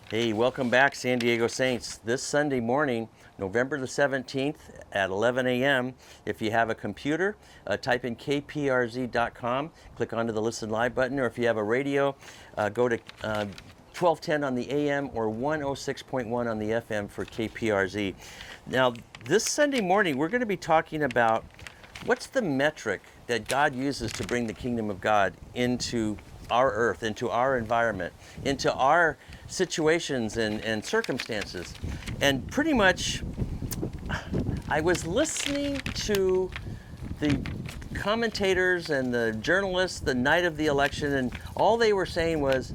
Hey, welcome back, San Diego Saints. This Sunday morning, November the 17th at 11 a.m., if you have a computer, type in kprz.com, click onto the Listen Live button, or if you have a radio, go to 1210 on the AM or 106.1 on the FM for KPRZ. Now, this Sunday morning, we're going to be talking about what's the metric that God uses to bring the kingdom of God into our earth, into our environment, into our situations and circumstances. And pretty much, I was listening to the commentators and the journalists the night of the election, and all they were saying was,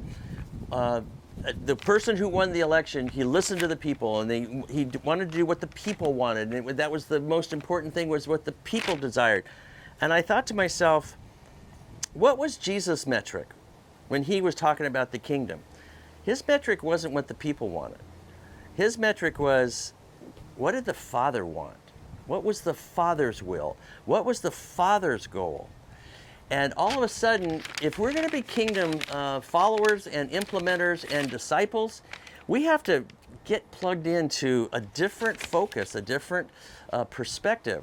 the person who won the election, he listened to the people, and he wanted to do what the people wanted, and that was the most important thing, was what the people desired. And I thought to myself, what was Jesus' metric when he was talking about the kingdom? His metric wasn't what the people wanted. His metric was, what did the Father want? What was the Father's will? What was the Father's goal? And all of a sudden, if we're going to be kingdom followers and implementers and disciples, we have to get plugged into a different focus, a different perspective.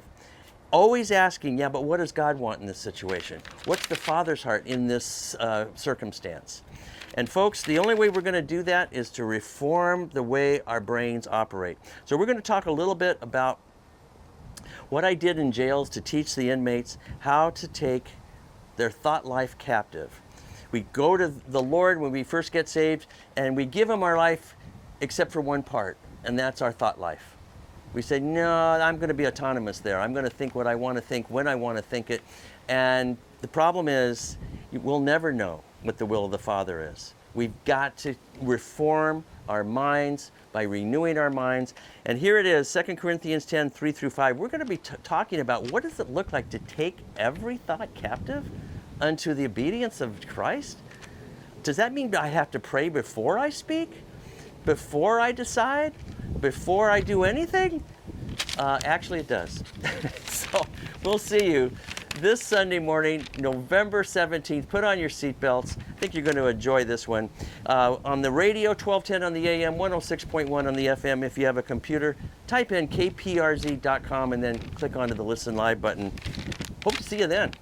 Always asking, yeah, but what does God want in this situation? What's the Father's heart in this circumstance? And folks, the only way we're going to do that is to reform the way our brains operate. So we're going to talk a little bit about what I did in jails to teach the inmates how to take their thought life captive. We go to the Lord when we first get saved, and we give him our life except for one part, and that's our thought life. We say, no, I'm going to be autonomous there. I'm going to think what I want to think when I want to think it. And the problem is, we'll never know what the will of the Father is. We've got to reform our minds by renewing our minds. And here it is, 2 Corinthians 10, 3 through 5. We're going to be talking about what does it look like to take every thought captive unto the obedience of Christ? Does that mean I have to pray before I speak? Before I decide? Before I do anything? Actually, it does. So we'll see you this Sunday morning, November 17th. Put on your seatbelts. I think you're going to enjoy this one. On the radio, 1210 on the AM, 106.1 on the FM. If you have a computer, type in kprz.com and then click onto the Listen Live button. Hope to see you then.